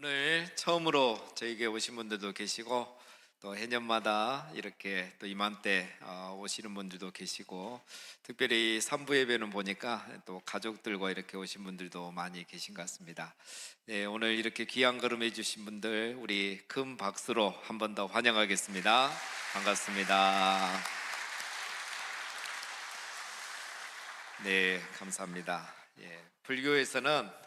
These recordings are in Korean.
오늘 처음으로 저에게 오신 분들도 계시고 또 해년마다 이렇게 또 이맘때 오시는 분들도 계시고 특별히 산부 예배는 보니까 또 가족들과 이렇게 오신 분들도 많이 계신 것 같습니다. 네, 오늘 이렇게 귀한 걸음 해주신 분들 우리 큰 박수로 한 번 더 환영하겠습니다. 반갑습니다. 네, 감사합니다. 예, 불교에서는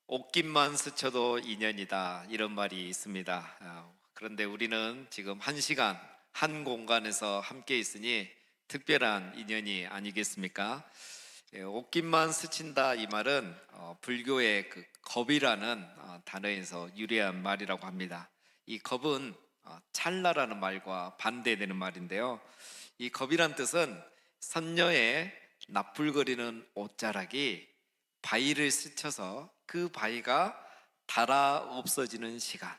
옷깃만 스쳐도 인연이다 이런 말이 있습니다. 그런데 우리는 지금 한 시간 한 공간에서 함께 있으니 특별한 인연이 아니겠습니까? 예, 옷깃만 스친다 이 말은 불교의 그 겁이라는 단어에서 유래한 말이라고 합니다. 이 겁은 찰나라는 말과 반대되는 말인데요. 이 겁이란 뜻은 선녀의 나풀거리는 옷자락이 바위를 스쳐서 그 바위가 닳아 없어지는 시간,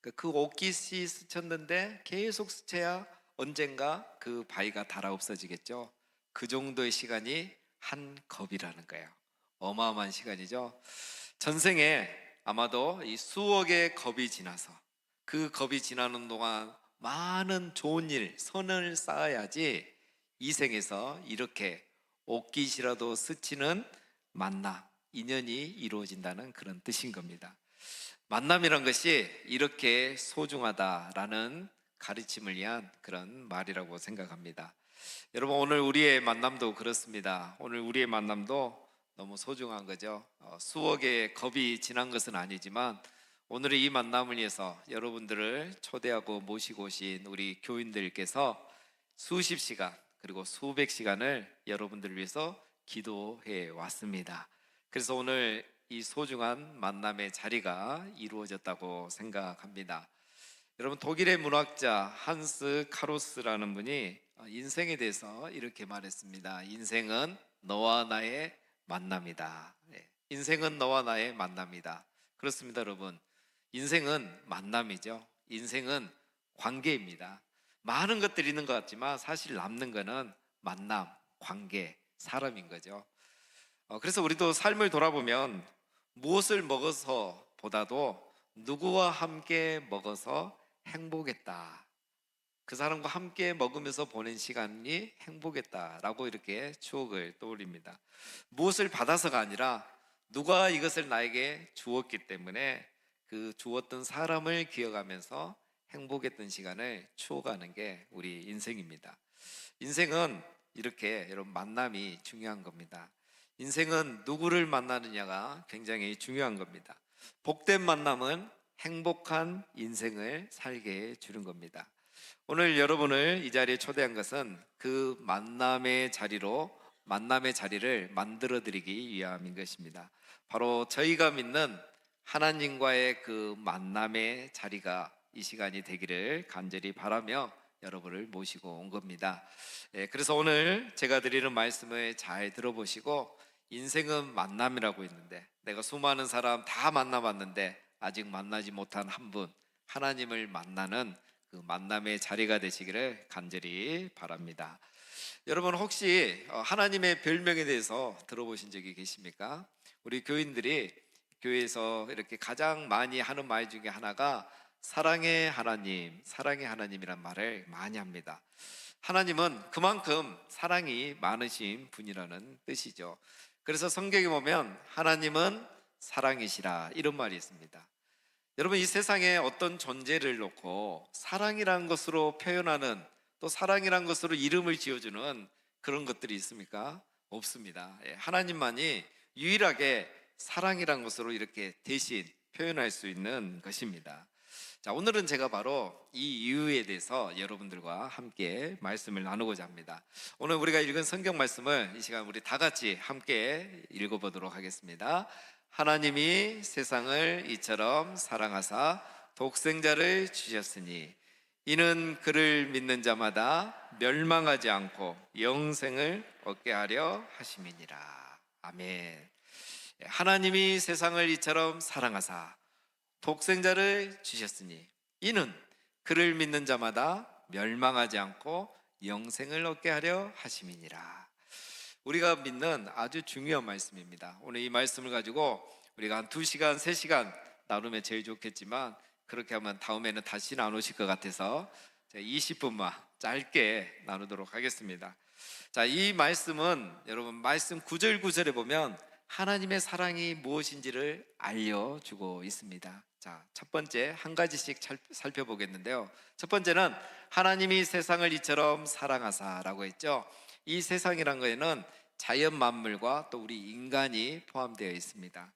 그 옷깃이 스쳤는데 계속 스쳐야 언젠가 그 바위가 닳아 없어지겠죠. 그 정도의 시간이 한 겁이라는 거예요. 어마어마한 시간이죠. 전생에 아마도 이 수억의 겁이 지나서 그 겁이 지나는 동안 많은 좋은 일, 선을 쌓아야지 이 생에서 이렇게 옷깃이라도 스치는 만남, 인연이 이루어진다는 그런 뜻인 겁니다. 만남이란 것이 이렇게 소중하다라는 가르침을 위한 그런 말이라고 생각합니다. 여러분, 오늘 우리의 만남도 그렇습니다. 오늘 우리의 만남도 너무 소중한 거죠. 수억의 겁이 지난 것은 아니지만 오늘의 이 만남을 위해서 여러분들을 초대하고 모시고 오신 우리 교인들께서 수십 시간 그리고 수백 시간을 여러분들을 위해서 기도해 왔습니다. 그래서 오늘 이 소중한 만남의 자리가 이루어졌다고 생각합니다. 여러분, 독일의 문학자 한스 카로스라는 분이 인생에 대해서 이렇게 말했습니다. 인생은 너와 나의 만남이다. 네, 인생은 너와 나의 만남이다. 그렇습니다, 여러분. 인생은 만남이죠. 인생은 관계입니다. 많은 것들이 있는 것 같지만 사실 남는 거는 만남, 관계, 사람인 거죠. 그래서 우리도 삶을 돌아보면 무엇을 먹어서 보다도 누구와 함께 먹어서 행복했다, 그 사람과 함께 먹으면서 보낸 시간이 행복했다라고 이렇게 추억을 떠올립니다. 무엇을 받아서가 아니라 누가 이것을 나에게 주었기 때문에 그 주었던 사람을 기억하면서 행복했던 시간을 추억하는 게 우리 인생입니다. 인생은 이렇게 여러분 만남이 중요한 겁니다. 인생은 누구를 만나느냐가 굉장히 중요한 겁니다. 복된 만남은 행복한 인생을 살게 해 주는 겁니다. 오늘 여러분을 이 자리에 초대한 것은 그 만남의 자리를 만들어 드리기 위함인 것입니다. 바로 저희가 믿는 하나님과의 그 만남의 자리가 이 시간이 되기를 간절히 바라며 여러분을 모시고 온 겁니다. 그래서 오늘 제가 드리는 말씀을 잘 들어보시고, 인생은 만남이라고 있는데 내가 수많은 사람 다 만나봤는데 아직 만나지 못한 한 분, 하나님을 만나는 그 만남의 자리가 되시기를 간절히 바랍니다. 여러분, 혹시 하나님의 별명에 대해서 들어보신 적이 계십니까? 우리 교인들이 교회에서 이렇게 가장 많이 하는 말 중에 하나가 사랑의 하나님, 사랑의 하나님이란 말을 많이 합니다. 하나님은 그만큼 사랑이 많으신 분이라는 뜻이죠. 그래서 성경에 보면 하나님은 사랑이시라 이런 말이 있습니다. 여러분, 이 세상에 어떤 존재를 놓고 사랑이라는 것으로 표현하는, 또 사랑이라는 것으로 이름을 지어주는 그런 것들이 있습니까? 없습니다. 하나님만이 유일하게 사랑이라는 것으로 이렇게 대신 표현할 수 있는 것입니다. 자, 오늘은 제가 바로 이 이유에 대해서 여러분들과 함께 말씀을 나누고자 합니다. 오늘 우리가 읽은 성경 말씀을 이 시간 우리 다 같이 함께 읽어보도록 하겠습니다. 하나님이 세상을 이처럼 사랑하사 독생자를 주셨으니 이는 그를 믿는 자마다 멸망하지 않고 영생을 얻게 하려 하심이니라. 아멘. 하나님이 세상을 이처럼 사랑하사 독생자를 주셨으니 이는 그를 믿는 자마다 멸망하지 않고 영생을 얻게 하려 하심이니라. 우리가 믿는 아주 중요한 말씀입니다. 오늘 이 말씀을 가지고 우리가 한 2시간, 3시간 나누면 제일 좋겠지만 그렇게 하면 다음에는 다시 나누실 것 같아서 제가 20분만 짧게 나누도록 하겠습니다. 자, 이 말씀은 여러분 말씀 구절구절에 보면 하나님의 사랑이 무엇인지를 알려주고 있습니다. 자, 첫 번째 한 가지씩 살펴보겠는데요. 첫 번째는 하나님이 세상을 이처럼 사랑하사라고 했죠. 이 세상이란 거에는 자연 만물과 또 우리 인간이 포함되어 있습니다.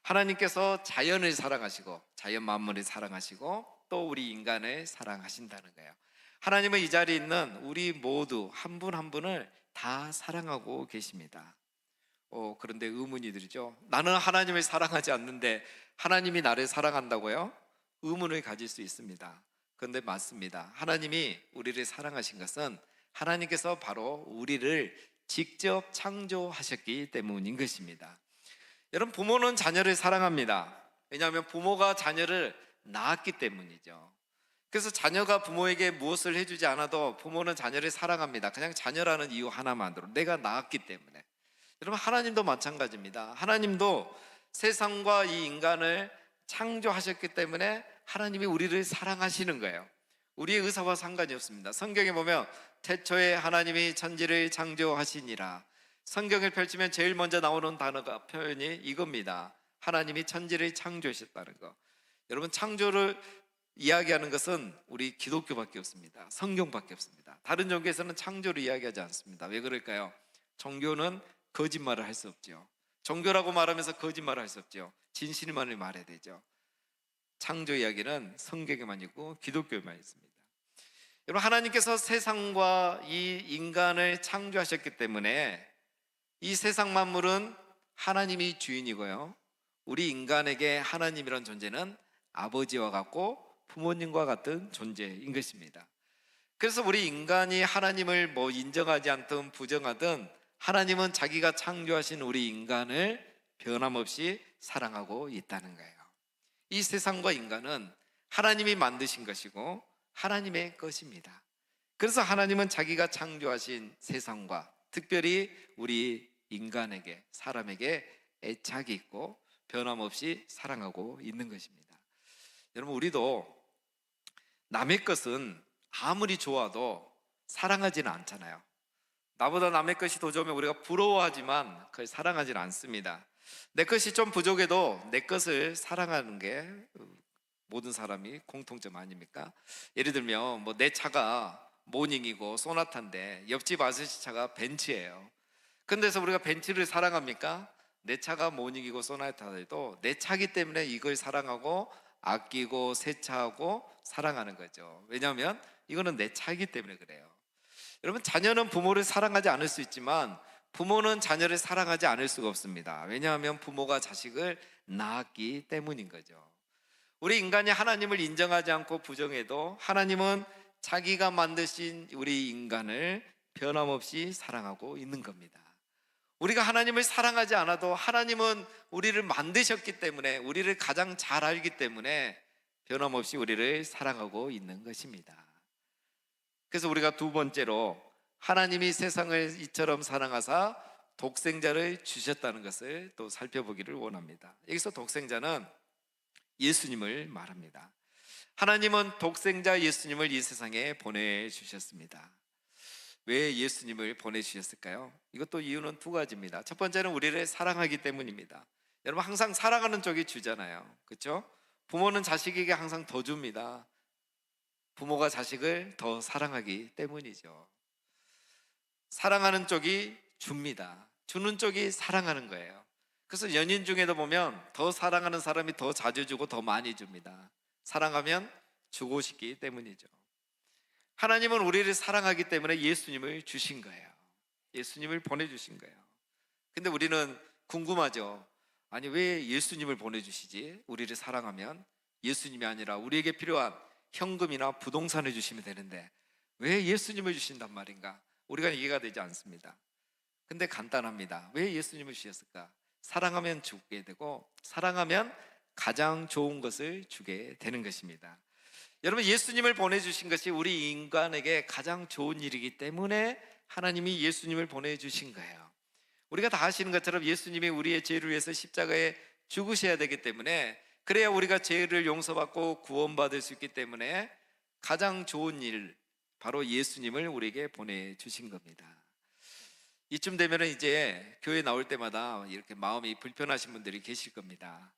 하나님께서 자연을 사랑하시고 자연 만물을 사랑하시고 또 우리 인간을 사랑하신다는 거예요. 하나님은 이 자리에 있는 우리 모두 한 분 한 분을 다 사랑하고 계십니다. 그런데 의문이 들죠. 나는 하나님을 사랑하지 않는데 하나님이 나를 사랑한다고요? 의문을 가질 수 있습니다. 그런데 맞습니다. 하나님이 우리를 사랑하신 것은 하나님께서 바로 우리를 직접 창조하셨기 때문인 것입니다. 여러분, 부모는 자녀를 사랑합니다. 왜냐하면 부모가 자녀를 낳았기 때문이죠. 그래서 자녀가 부모에게 무엇을 해주지 않아도 부모는 자녀를 사랑합니다. 그냥 자녀라는 이유 하나만으로, 내가 낳았기 때문에. 여러분, 하나님도 마찬가지입니다. 하나님도 세상과 이 인간을 창조하셨기 때문에 하나님이 우리를 사랑하시는 거예요. 우리의 의사와 상관이 없습니다. 성경에 보면 태초에 하나님이 천지를 창조하시니라. 성경을 펼치면 제일 먼저 나오는 단어가, 표현이 이겁니다. 하나님이 천지를 창조하셨다는 거. 여러분, 창조를 이야기하는 것은 우리 기독교밖에 없습니다. 성경밖에 없습니다. 다른 종교에서는 창조를 이야기하지 않습니다. 왜 그럴까요? 종교는 거짓말을 할 수 없죠. 종교라고 말하면서 거짓말을 할 수 없죠. 진실만을 말해야 되죠. 창조 이야기는 성경에만 있고 기독교에만 있습니다. 여러분, 하나님께서 세상과 이 인간을 창조하셨기 때문에 이 세상 만물은 하나님이 주인이고요, 우리 인간에게 하나님이란 존재는 아버지와 같고 부모님과 같은 존재인 것입니다. 그래서 우리 인간이 하나님을 인정하지 않든 부정하든 하나님은 자기가 창조하신 우리 인간을 변함없이 사랑하고 있다는 거예요. 이 세상과 인간은 하나님이 만드신 것이고 하나님의 것입니다. 그래서 하나님은 자기가 창조하신 세상과 특별히 우리 인간에게, 사람에게 애착이 있고 변함없이 사랑하고 있는 것입니다. 여러분, 우리도 남의 것은 아무리 좋아도 사랑하지는 않잖아요. 나보다 남의 것이 더 좋으면 우리가 부러워하지만 그걸 사랑하지는 않습니다. 내 것이 좀 부족해도 내 것을 사랑하는 게 모든 사람이 공통점 아닙니까? 예를 들면 내 차가 모닝이고 소나타인데 옆집 아저씨 차가 벤츠예요. 근데서 우리가 벤츠를 사랑합니까? 내 차가 모닝이고 소나타도 내 차기 때문에 이걸 사랑하고 아끼고 세차하고 사랑하는 거죠. 왜냐하면 이거는 내 차이기 때문에 그래요. 여러분, 자녀는 부모를 사랑하지 않을 수 있지만 부모는 자녀를 사랑하지 않을 수가 없습니다. 왜냐하면 부모가 자식을 낳았기 때문인 거죠. 우리 인간이 하나님을 인정하지 않고 부정해도 하나님은 자기가 만드신 우리 인간을 변함없이 사랑하고 있는 겁니다. 우리가 하나님을 사랑하지 않아도 하나님은 우리를 만드셨기 때문에, 우리를 가장 잘 알기 때문에 변함없이 우리를 사랑하고 있는 것입니다. 그래서 우리가 두 번째로 하나님이 세상을 이처럼 사랑하사 독생자를 주셨다는 것을 또 살펴보기를 원합니다. 여기서 독생자는 예수님을 말합니다. 하나님은 독생자 예수님을 이 세상에 보내주셨습니다. 왜 예수님을 보내주셨을까요? 이것도 이유는 두 가지입니다. 첫 번째는 우리를 사랑하기 때문입니다. 여러분, 항상 사랑하는 쪽이 주잖아요. 그렇죠? 부모는 자식에게 항상 더 줍니다. 부모가 자식을 더 사랑하기 때문이죠. 사랑하는 쪽이 줍니다. 주는 쪽이 사랑하는 거예요. 그래서 연인 중에도 보면 더 사랑하는 사람이 더 자주 주고 더 많이 줍니다. 사랑하면 주고 싶기 때문이죠. 하나님은 우리를 사랑하기 때문에 예수님을 주신 거예요. 예수님을 보내주신 거예요. 근데 우리는 궁금하죠. 아니, 왜 예수님을 보내주시지? 우리를 사랑하면 예수님이 아니라 우리에게 필요한 현금이나 부동산을 주시면 되는데 왜 예수님을 주신단 말인가? 우리가 이해가 되지 않습니다. 근데 간단합니다. 왜 예수님을 주셨을까? 사랑하면 주게 되고 사랑하면 가장 좋은 것을 주게 되는 것입니다. 여러분, 예수님을 보내주신 것이 우리 인간에게 가장 좋은 일이기 때문에 하나님이 예수님을 보내주신 거예요. 우리가 다 아시는 것처럼 예수님이 우리의 죄를 위해서 십자가에 죽으셔야 되기 때문에 그래야 우리가 죄를 용서받고 구원받을 수 있기 때문에 가장 좋은 일, 바로 예수님을 우리에게 보내주신 겁니다. 이쯤 되면 이제 교회 나올 때마다 이렇게 마음이 불편하신 분들이 계실 겁니다.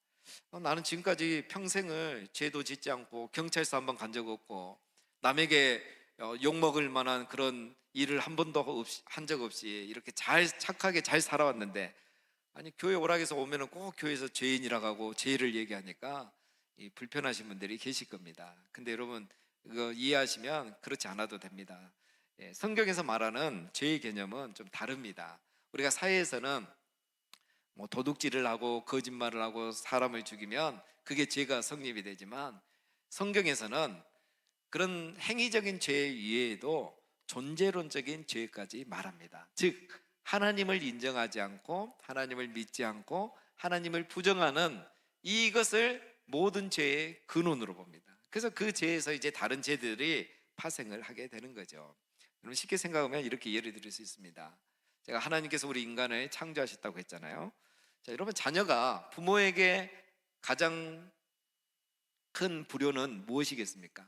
나는 지금까지 평생을 죄도 짓지 않고 경찰서 한번 간 적 없고 남에게 욕먹을 만한 그런 일을 한 번도 한 적 없이 이렇게 착하게 잘 살아왔는데, 아니 교회 오락에서 오면은 꼭 교회에서 죄인이라고 하고 죄를 얘기하니까 이 불편하신 분들이 계실 겁니다. 근데 여러분, 이거 이해하시면 그렇지 않아도 됩니다. 성경에서 말하는 죄의 개념은 좀 다릅니다. 우리가 사회에서는 뭐 도둑질을 하고 거짓말을 하고 사람을 죽이면 그게 죄가 성립이 되지만, 성경에서는 그런 행위적인 죄 이외에도 존재론적인 죄까지 말합니다. 즉 하나님을 인정하지 않고 하나님을 믿지 않고 하나님을 부정하는 이것을 모든 죄의 근원으로 봅니다. 그래서 그 죄에서 이제 다른 죄들이 파생을 하게 되는 거죠. 여러분, 쉽게 생각하면 이렇게 예를 들을 수 있습니다. 제가 하나님께서 우리 인간을 창조하셨다고 했잖아요. 자, 여러분, 자녀가 부모에게 가장 큰 불효는 무엇이겠습니까?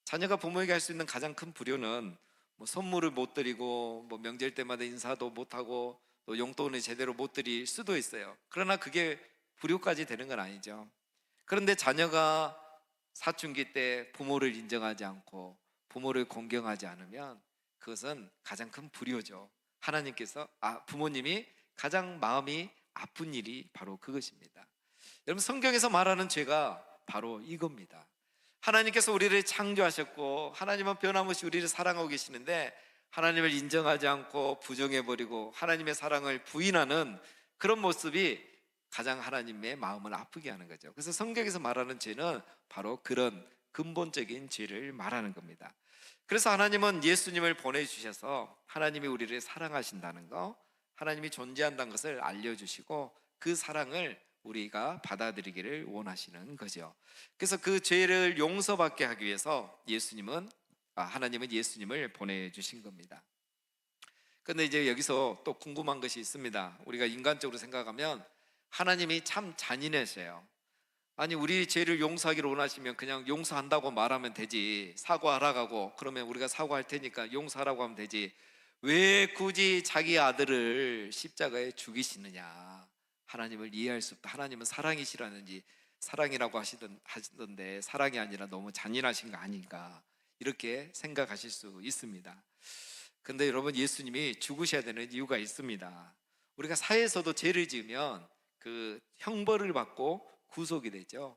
자녀가 부모에게 할 수 있는 가장 큰 불효는 뭐 선물을 못 드리고 뭐 명절 때마다 인사도 못 하고 또 용돈을 제대로 못 드릴 수도 있어요. 그러나 그게 불효까지 되는 건 아니죠. 그런데 자녀가 사춘기 때 부모를 인정하지 않고 부모를 공경하지 않으면 그것은 가장 큰 불효죠. 하나님께서 부모님이 가장 마음이 아픈 일이 바로 그것입니다. 여러분, 성경에서 말하는 죄가 바로 이겁니다. 하나님께서 우리를 창조하셨고 하나님은 변함없이 우리를 사랑하고 계시는데, 하나님을 인정하지 않고 부정해버리고 하나님의 사랑을 부인하는 그런 모습이 가장 하나님의 마음을 아프게 하는 거죠. 그래서 성경에서 말하는 죄는 바로 그런 근본적인 죄를 말하는 겁니다. 그래서 하나님은 예수님을 보내주셔서 하나님이 우리를 사랑하신다는 거, 하나님이 존재한다는 것을 알려주시고 그 사랑을 우리가 받아들이기를 원하시는 거죠. 그래서 그 죄를 용서받게 하기 위해서 하나님은 예수님을 보내주신 겁니다. 그런데 이제 여기서 또 궁금한 것이 있습니다. 우리가 인간적으로 생각하면 하나님이 참 잔인하세요. 아니, 우리 죄를 용서하기를 원하시면 그냥 용서한다고 말하면 되지, 사과하라고 하고 그러면 우리가 사과할 테니까 용서하라고 하면 되지, 왜 굳이 자기 아들을 십자가에 죽이시느냐. 하나님을 이해할 수 없다. 하나님은 사랑이시라는지 사랑이라고 하시던데 사랑이 아니라 너무 잔인하신 거 아닌가, 이렇게 생각하실 수 있습니다. 근데 여러분, 예수님이 죽으셔야 되는 이유가 있습니다. 우리가 사회에서도 죄를 지으면 그 형벌을 받고 구속이 되죠.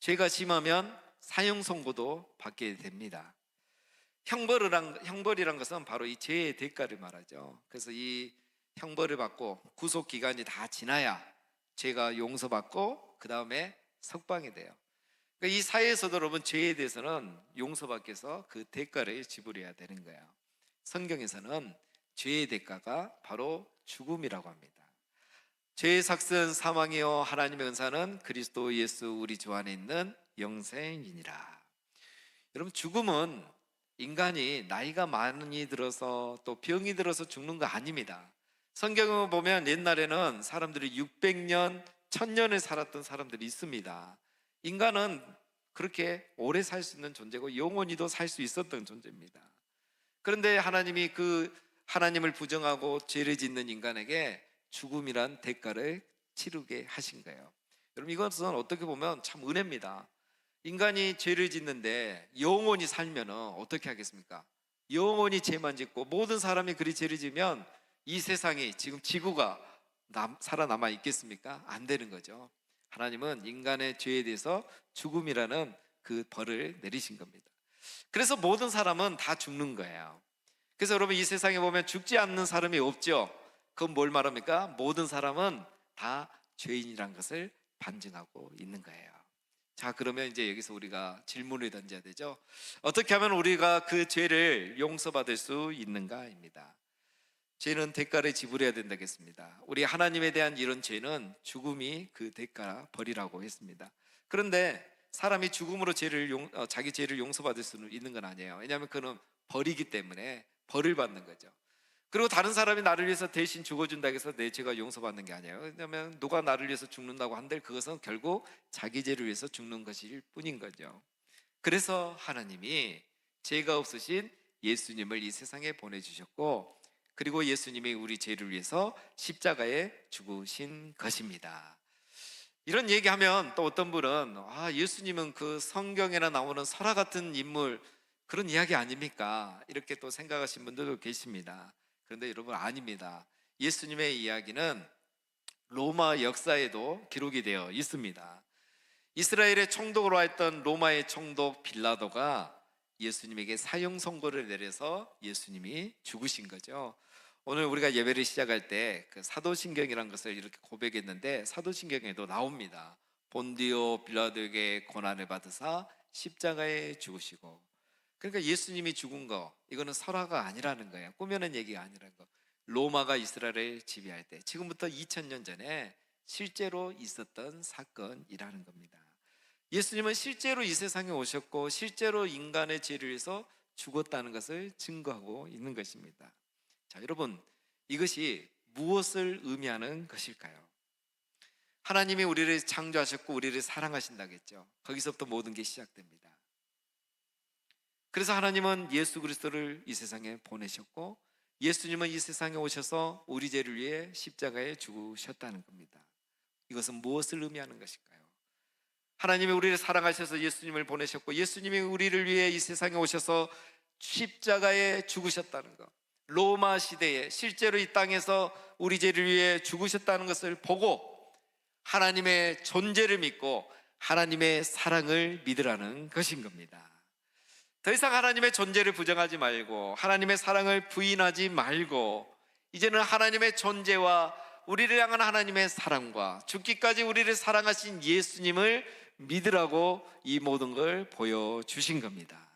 죄가 심하면 사형 선고도 받게 됩니다. 형벌이란 것은 바로 이 죄의 대가를 말하죠. 그래서 이 형벌을 받고 구속 기간이 다 지나야 죄가 용서받고 그 다음에 석방이 돼요. 그러니까 이 사회에서도 여러분, 죄에 대해서는 용서받기 위해서 그 대가를 지불해야 되는 거예요. 성경에서는 죄의 대가가 바로 죽음이라고 합니다. 죄의 삭은 사망이요 하나님의 은사는 그리스도 예수 우리 주 안에 있는 영생이니라. 여러분, 죽음은 인간이 나이가 많이 들어서 또 병이 들어서 죽는 거 아닙니다. 성경을 보면 옛날에는 사람들이 600년, 1000년을 살았던 사람들이 있습니다. 인간은 그렇게 오래 살 수 있는 존재고 영원히도 살 수 있었던 존재입니다. 그런데 하나님이 하나님을 부정하고 죄를 짓는 인간에게 죽음이란 대가를 치르게 하신 거예요. 여러분, 이것은 어떻게 보면 참 은혜입니다. 인간이 죄를 짓는데 영원히 살면 어떻게 하겠습니까? 영원히 죄만 짓고 모든 사람이 그리 죄를 지면 이 세상이, 지금 지구가 살아남아 있겠습니까? 안 되는 거죠. 하나님은 인간의 죄에 대해서 죽음이라는 그 벌을 내리신 겁니다. 그래서 모든 사람은 다 죽는 거예요. 그래서 여러분, 이 세상에 보면 죽지 않는 사람이 없죠. 그건 뭘 말합니까? 모든 사람은 다 죄인이란 것을 반증하고 있는 거예요. 자, 그러면 이제 여기서 우리가 질문을 던져야 되죠. 어떻게 하면 우리가 그 죄를 용서받을 수 있는가입니다. 죄는 대가를 지불해야 된다겠습니다. 우리 하나님에 대한 이런 죄는 죽음이 그 대가 벌이라고 했습니다. 그런데 사람이 죽음으로 자기 죄를 용서받을 수 있는 건 아니에요. 왜냐하면 그는 벌이기 때문에 벌을 받는 거죠. 그리고 다른 사람이 나를 위해서 대신 죽어준다고 해서 내 죄가 용서받는 게 아니에요. 왜냐하면 누가 나를 위해서 죽는다고 한들 그것은 결국 자기 죄를 위해서 죽는 것일 뿐인 거죠. 그래서 하나님이 죄가 없으신 예수님을 이 세상에 보내주셨고, 그리고 예수님이 우리 죄를 위해서 십자가에 죽으신 것입니다. 이런 얘기하면 또 어떤 분은 예수님은 그 성경에나 나오는 설화 같은 인물, 그런 이야기 아닙니까? 이렇게 또 생각하시는 분들도 계십니다. 그런데 여러분, 아닙니다. 예수님의 이야기는 로마 역사에도 기록이 되어 있습니다. 이스라엘의 총독으로 했던 로마의 총독 빌라도가 예수님에게 사형 선고를 내려서 예수님이 죽으신 거죠. 오늘 우리가 예배를 시작할 때 그 사도신경이라는 것을 이렇게 고백했는데, 사도신경에도 나옵니다. 본디오 빌라도에게 고난을 받으사 십자가에 죽으시고. 그러니까 예수님이 죽은 거, 이거는 설화가 아니라는 거예요. 꾸며낸 얘기가 아니라는 거. 로마가 이스라엘을 지배할 때, 지금부터 2000년 전에 실제로 있었던 사건이라는 겁니다. 예수님은 실제로 이 세상에 오셨고 실제로 인간의 죄를 위해서 죽었다는 것을 증거하고 있는 것입니다. 자, 여러분, 이것이 무엇을 의미하는 것일까요? 하나님이 우리를 창조하셨고 우리를 사랑하신다겠죠. 거기서부터 모든 게 시작됩니다. 그래서 하나님은 예수 그리스도를 이 세상에 보내셨고, 예수님은 이 세상에 오셔서 우리 죄를 위해 십자가에 죽으셨다는 겁니다. 이것은 무엇을 의미하는 것일까요? 하나님이 우리를 사랑하셔서 예수님을 보내셨고, 예수님이 우리를 위해 이 세상에 오셔서 십자가에 죽으셨다는 것, 로마 시대에 실제로 이 땅에서 우리 죄를 위해 죽으셨다는 것을 보고 하나님의 존재를 믿고 하나님의 사랑을 믿으라는 것인 겁니다. 더 이상 하나님의 존재를 부정하지 말고 하나님의 사랑을 부인하지 말고, 이제는 하나님의 존재와 우리를 향한 하나님의 사랑과 죽기까지 우리를 사랑하신 예수님을 믿으라고 이 모든 걸 보여주신 겁니다.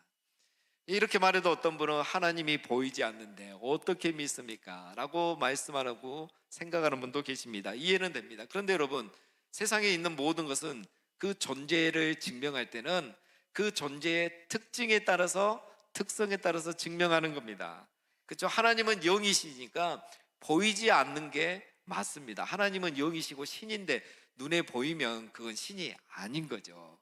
이렇게 말해도 어떤 분은 하나님이 보이지 않는데 어떻게 믿습니까? 라고 말씀하라고 생각하는 분도 계십니다. 이해는 됩니다. 그런데 여러분, 세상에 있는 모든 것은 그 존재를 증명할 때는 그 존재의 특징에 따라서, 특성에 따라서 증명하는 겁니다. 그렇죠? 하나님은 영이시니까 보이지 않는 게 맞습니다. 하나님은 영이시고 신인데 눈에 보이면 그건 신이 아닌 거죠.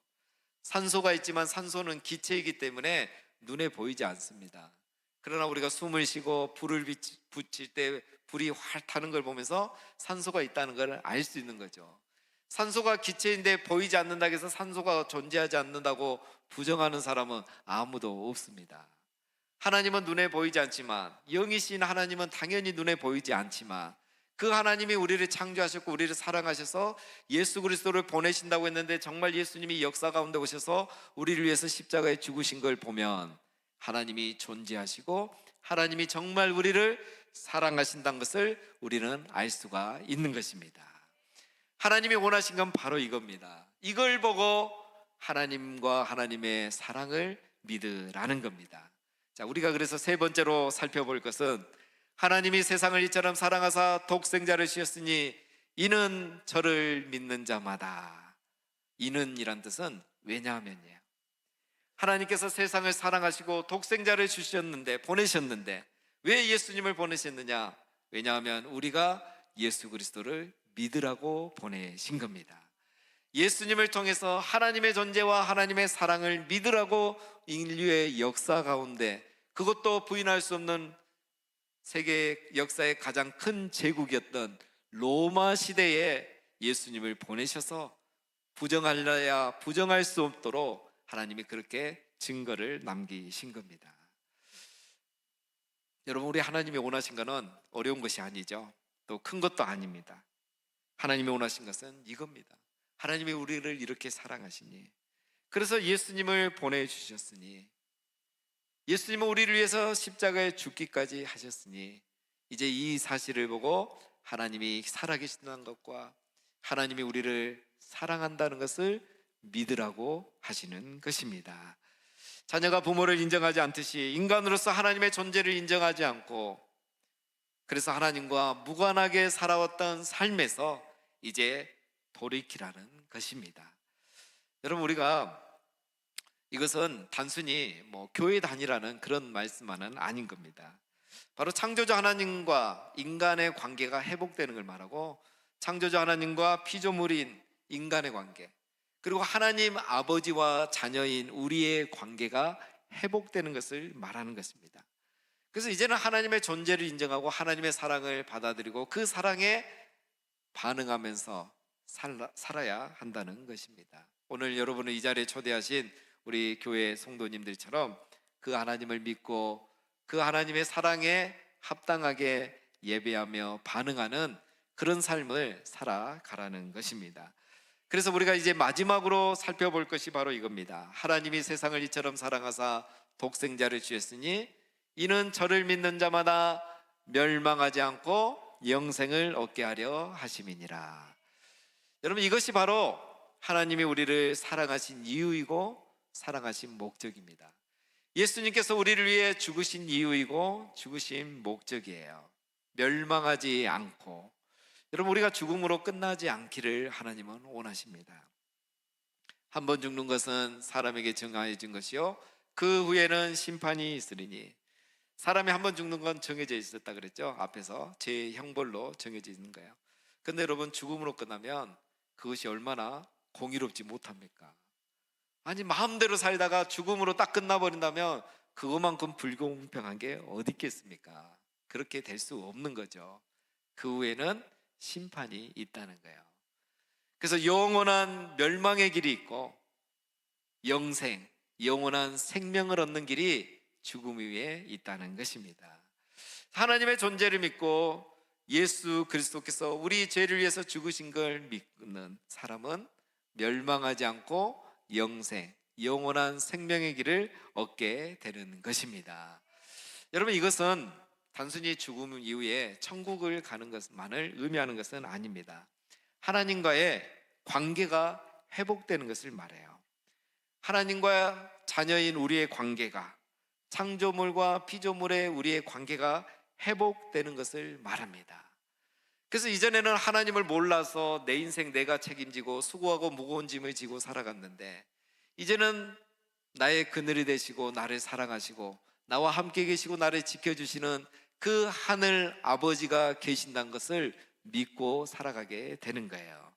산소가 있지만 산소는 기체이기 때문에 눈에 보이지 않습니다. 그러나 우리가 숨을 쉬고 불을 붙일 때 불이 활 타는 걸 보면서 산소가 있다는 걸 알 수 있는 거죠. 산소가 기체인데 보이지 않는다고 해서 산소가 존재하지 않는다고 부정하는 사람은 아무도 없습니다. 하나님은 눈에 보이지 않지만, 영이신 하나님은 당연히 눈에 보이지 않지만, 그 하나님이 우리를 창조하셨고 우리를 사랑하셔서 예수 그리스도를 보내신다고 했는데, 정말 예수님이 역사 가운데 오셔서 우리를 위해서 십자가에 죽으신 걸 보면 하나님이 존재하시고 하나님이 정말 우리를 사랑하신다는 것을 우리는 알 수가 있는 것입니다. 하나님이 원하신 건 바로 이겁니다. 이걸 보고 하나님과 하나님의 사랑을 믿으라는 겁니다. 자, 우리가 그래서 세 번째로 살펴볼 것은, 하나님이 세상을 이처럼 사랑하사 독생자를 주셨으니 이는 저를 믿는 자마다. 이는 이란 뜻은 왜냐하면이에요. 하나님께서 세상을 사랑하시고 독생자를 주셨는데, 보내셨는데, 왜 예수님을 보내셨느냐? 왜냐하면 우리가 예수 그리스도를 믿으라고 보내신 겁니다. 예수님을 통해서 하나님의 존재와 하나님의 사랑을 믿으라고 인류의 역사 가운데, 그것도 부인할 수 없는 세계 역사의 가장 큰 제국이었던 로마 시대에 예수님을 보내셔서 부정하려야 부정할 수 없도록 하나님이 그렇게 증거를 남기신 겁니다. 여러분, 우리 하나님이 원하신 것은 어려운 것이 아니죠. 또 큰 것도 아닙니다. 하나님이 원하신 것은 이겁니다. 하나님이 우리를 이렇게 사랑하시니, 그래서 예수님을 보내주셨으니, 예수님은 우리를 위해서 십자가에 죽기까지 하셨으니, 이제 이 사실을 보고 하나님이 살아계신다는 것과 하나님이 우리를 사랑한다는 것을 믿으라고 하시는 것입니다. 자녀가 부모를 인정하지 않듯이 인간으로서 하나님의 존재를 인정하지 않고, 그래서 하나님과 무관하게 살아왔던 삶에서 이제 돌이키라는 것입니다. 여러분, 우리가 이것은 단순히 교회 다니라는 그런 말씀만은 아닌 겁니다. 바로 창조주 하나님과 인간의 관계가 회복되는 걸 말하고, 창조주 하나님과 피조물인 인간의 관계, 그리고 하나님 아버지와 자녀인 우리의 관계가 회복되는 것을 말하는 것입니다. 그래서 이제는 하나님의 존재를 인정하고 하나님의 사랑을 받아들이고 그 사랑에 반응하면서 살아야 한다는 것입니다. 오늘 여러분을 이 자리에 초대하신 우리 교회 성도님들처럼 그 하나님을 믿고 그 하나님의 사랑에 합당하게 예배하며 반응하는 그런 삶을 살아가라는 것입니다. 그래서 우리가 이제 마지막으로 살펴볼 것이 바로 이겁니다. 하나님이 세상을 이처럼 사랑하사 독생자를 주셨으니 이는 저를 믿는 자마다 멸망하지 않고 영생을 얻게 하려 하심이니라. 여러분, 이것이 바로 하나님이 우리를 사랑하신 이유이고 사랑하신 목적입니다. 예수님께서 우리를 위해 죽으신 이유이고 죽으신 목적이에요. 멸망하지 않고, 여러분, 우리가 죽음으로 끝나지 않기를 하나님은 원하십니다. 한 번 죽는 것은 사람에게 정하여진 것이요 그 후에는 심판이 있으리니. 사람이 한 번 죽는 건 정해져 있었다 그랬죠. 앞에서 제 형벌로 정해져 있는 거예요. 근데 여러분, 죽음으로 끝나면 그것이 얼마나 공의롭지 못합니까? 아니, 마음대로 살다가 죽음으로 딱 끝나버린다면 그것만큼 불공평한 게 어디 있겠습니까? 그렇게 될 수 없는 거죠. 그 후에는 심판이 있다는 거예요. 그래서 영원한 멸망의 길이 있고 영생, 영원한 생명을 얻는 길이 죽음 위에 있다는 것입니다. 하나님의 존재를 믿고 예수 그리스도께서 우리 죄를 위해서 죽으신 걸 믿는 사람은 멸망하지 않고 영생, 영원한 생명의 길을 얻게 되는 것입니다. 여러분, 이것은 단순히 죽음 이후에 천국을 가는 것만을 의미하는 것은 아닙니다. 하나님과의 관계가 회복되는 것을 말해요. 하나님과 자녀인 우리의 관계가, 창조물과 피조물의 우리의 관계가 회복되는 것을 말합니다. 그래서 이전에는 하나님을 몰라서 내 인생 내가 책임지고 수고하고 무거운 짐을 지고 살아갔는데, 이제는 나의 그늘이 되시고 나를 사랑하시고 나와 함께 계시고 나를 지켜주시는 그 하늘 아버지가 계신다는 것을 믿고 살아가게 되는 거예요.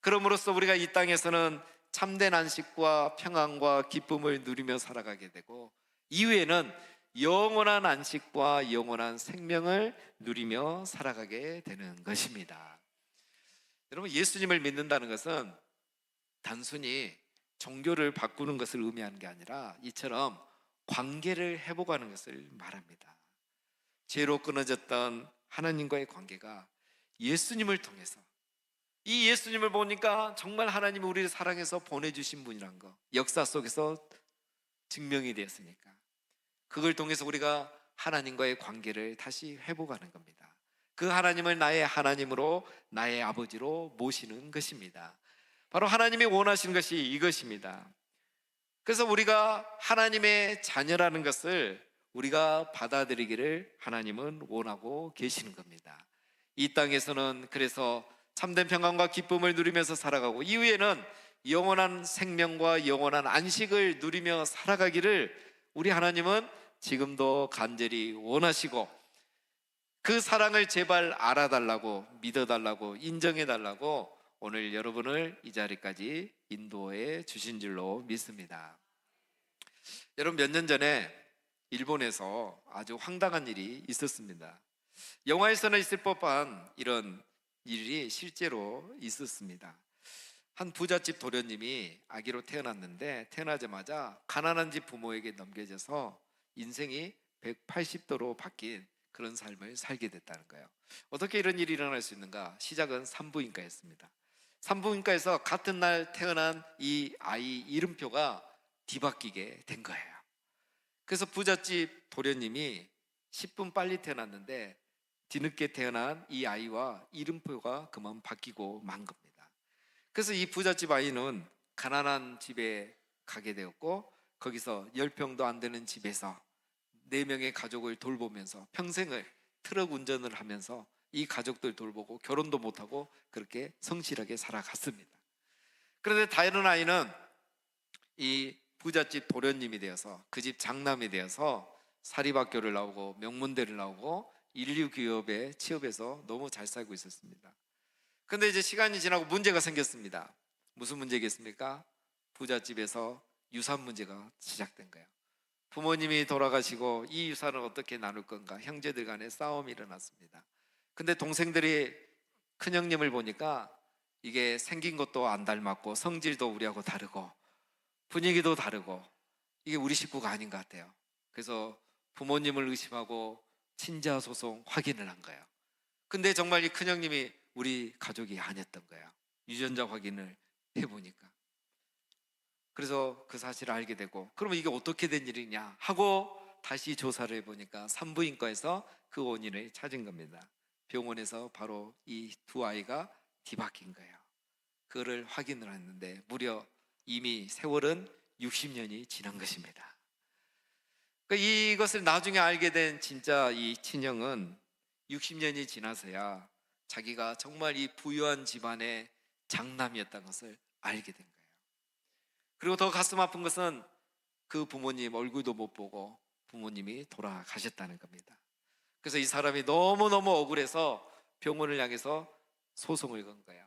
그럼으로써 우리가 이 땅에서는 참된 안식과 평안과 기쁨을 누리며 살아가게 되고, 이후에는 영원한 안식과 영원한 생명을 누리며 살아가게 되는 것입니다. 여러분, 예수님을 믿는다는 것은 단순히 종교를 바꾸는 것을 의미하는 게 아니라 이처럼 관계를 회복하는 것을 말합니다. 죄로 끊어졌던 하나님과의 관계가 예수님을 통해서, 이 예수님을 보니까 정말 하나님이 우리를 사랑해서 보내주신 분이란 거 역사 속에서 증명이 되었으니까 그걸 통해서 우리가 하나님과의 관계를 다시 회복하는 겁니다. 그 하나님을 나의 하나님으로, 나의 아버지로 모시는 것입니다. 바로 하나님이 원하시는 것이 이것입니다. 그래서 우리가 하나님의 자녀라는 것을 우리가 받아들이기를 하나님은 원하고 계시는 겁니다. 이 땅에서는 그래서 참된 평안과 기쁨을 누리면서 살아가고 이후에는 영원한 생명과 영원한 안식을 누리며 살아가기를 우리 하나님은 지금도 간절히 원하시고, 그 사랑을 제발 알아달라고, 믿어달라고, 인정해달라고 오늘 여러분을 이 자리까지 인도해 주신 줄로 믿습니다. 여러분, 몇 년 전에 일본에서 아주 황당한 일이 있었습니다. 영화에서는 있을 법한 이런 일이 실제로 있었습니다. 한 부잣집 도련님이 아기로 태어났는데 태어나자마자 가난한 집 부모에게 넘겨져서 인생이 180도로 바뀐 그런 삶을 살게 됐다는 거예요. 어떻게 이런 일이 일어날 수 있는가? 시작은 산부인과였습니다. 산부인과에서 같은 날 태어난 이 아이 이름표가 뒤바뀌게 된 거예요. 그래서 부잣집 도련님이 10분 빨리 태어났는데 뒤늦게 태어난 이 아이와 이름표가 그만 바뀌고 만 겁니다. 그래서 이 부잣집 아이는 가난한 집에 가게 되었고, 거기서 10평도 안 되는 집에서 4명의 가족을 돌보면서 평생을 트럭 운전을 하면서 이 가족들 돌보고 결혼도 못하고 그렇게 성실하게 살아갔습니다. 그런데 다른 아이는 이 부잣집 도련님이 되어서 그 집 장남이 되어서 사립학교를 나오고 명문대를 나오고 인류 기업에 취업해서 너무 잘 살고 있었습니다. 근데 이제 시간이 지나고 문제가 생겼습니다. 무슨 문제겠습니까? 부잣집에서 유산 문제가 시작된 거예요. 부모님이 돌아가시고 이 유산을 어떻게 나눌 건가, 형제들 간에 싸움이 일어났습니다. 근데 동생들이 큰형님을 보니까 이게 생긴 것도 안 닮았고 성질도 우리하고 다르고 분위기도 다르고 이게 우리 식구가 아닌 것 같아요. 그래서 부모님을 의심하고 친자 소송 확인을 한 거예요. 근데 정말 이 큰형님이 우리 가족이 아니었던 거예요. 유전자 확인을 해보니까. 그래서 그 사실을 알게 되고, 그러면 이게 어떻게 된 일이냐 하고 다시 조사를 해보니까 산부인과에서 그 원인을 찾은 겁니다. 병원에서 바로 이 두 아이가 뒤바뀐 거예요. 그거를 확인을 했는데 무려 이미 세월은 60년이 지난 것입니다. 그러니까 이것을 나중에 알게 된 진짜 이 친형은 60년이 지나서야 자기가 정말 이 부유한 집안의 장남이었다는 것을 알게 된 거예요. 그리고 더 가슴 아픈 것은 그 부모님 얼굴도 못 보고 부모님이 돌아가셨다는 겁니다. 그래서 이 사람이 너무너무 억울해서 병원을 향해서 소송을 건 거예요.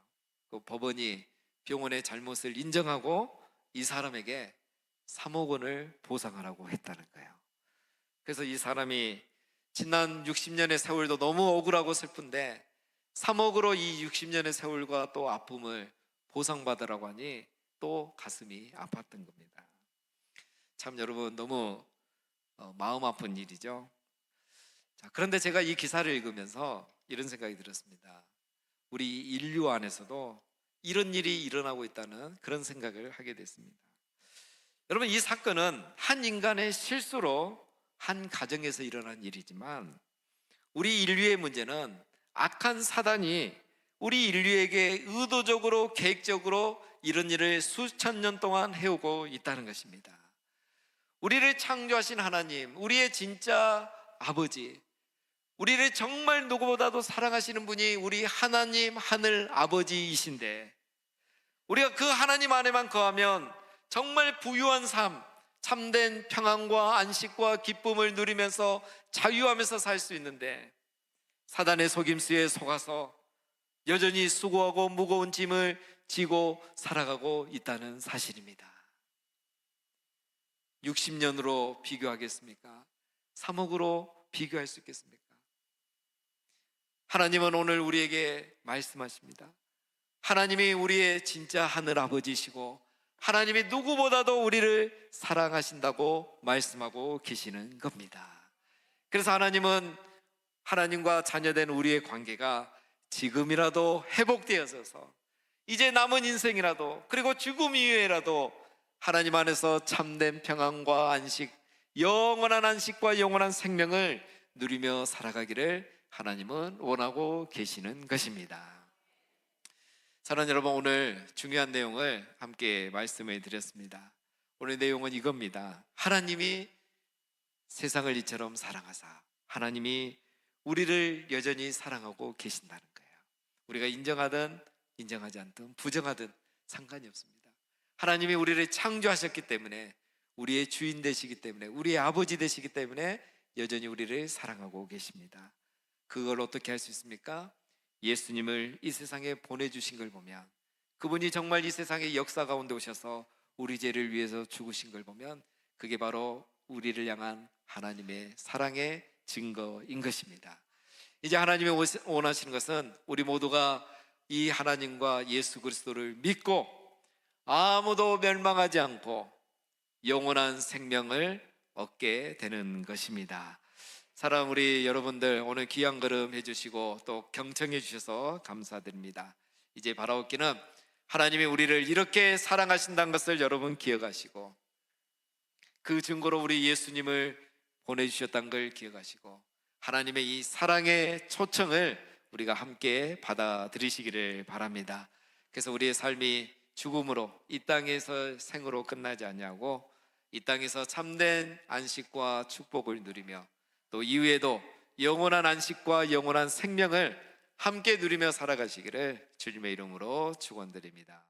그 법원이 병원의 잘못을 인정하고 이 사람에게 3억 원을 보상하라고 했다는 거예요. 그래서 이 사람이 지난 60년의 세월도 너무 억울하고 슬픈데 3억으로 이 60년의 세월과 또 아픔을 보상받으라고 하니 또 가슴이 아팠던 겁니다. 참 여러분 너무 마음 아픈 일이죠. 자, 그런데 제가 이 기사를 읽으면서 이런 생각이 들었습니다. 우리 인류 안에서도 이런 일이 일어나고 있다는 그런 생각을 하게 됐습니다. 여러분, 이 사건은 한 인간의 실수로 한 가정에서 일어난 일이지만 우리 인류의 문제는 악한 사단이 우리 인류에게 의도적으로 계획적으로 이런 일을 수천 년 동안 해오고 있다는 것입니다. 우리를 창조하신 하나님, 우리의 진짜 아버지, 우리를 정말 누구보다도 사랑하시는 분이 우리 하나님 하늘 아버지이신데 우리가 그 하나님 안에만 거하면 정말 부유한 삶, 참된 평안과 안식과 기쁨을 누리면서 자유하면서 살 수 있는데 사단의 속임수에 속아서 여전히 수고하고 무거운 짐을 지고 살아가고 있다는 사실입니다. 60년으로 비교하겠습니까? 3억으로 비교할 수 있겠습니까? 하나님은 오늘 우리에게 말씀하십니다. 하나님이 우리의 진짜 하늘 아버지시고 하나님이 누구보다도 우리를 사랑하신다고 말씀하고 계시는 겁니다. 그래서 하나님은 하나님과 자녀된 우리의 관계가 지금이라도 회복되어져서 이제 남은 인생이라도 그리고 죽음 이후에라도 하나님 안에서 참된 평안과 안식, 영원한 안식과 영원한 생명을 누리며 살아가기를 하나님은 원하고 계시는 것입니다. 사랑하는 여러분, 오늘 중요한 내용을 함께 말씀을 드렸습니다. 오늘 내용은 이겁니다. 하나님이 세상을 이처럼 사랑하사 하나님이 우리를 여전히 사랑하고 계신다는 거예요. 우리가 인정하든 인정하지 않든 부정하든 상관이 없습니다. 하나님이 우리를 창조하셨기 때문에 우리의 주인 되시기 때문에 우리의 아버지 되시기 때문에 여전히 우리를 사랑하고 계십니다. 그걸 어떻게 할 수 있습니까? 예수님을 이 세상에 보내주신 걸 보면 그분이 정말 이 세상의 역사 가운데 오셔서 우리 죄를 위해서 죽으신 걸 보면 그게 바로 우리를 향한 하나님의 사랑의 증거인 것입니다. 이제 하나님이 원하시는 것은 우리 모두가 이 하나님과 예수 그리스도를 믿고 아무도 멸망하지 않고 영원한 생명을 얻게 되는 것입니다. 사랑하는 우리 여러분들, 오늘 귀한 걸음 해주시고 또 경청해 주셔서 감사드립니다. 이제 바라옵기는 하나님이 우리를 이렇게 사랑하신다는 것을 여러분 기억하시고 그 증거로 우리 예수님을 보내주셨다는 걸 기억하시고 하나님의 이 사랑의 초청을 우리가 함께 받아들이시기를 바랍니다. 그래서 우리의 삶이 죽음으로 이 땅에서 생으로 끝나지 않냐고 이 땅에서 참된 안식과 축복을 누리며 또 이후에도 영원한 안식과 영원한 생명을 함께 누리며 살아가시기를 주님의 이름으로 축원드립니다.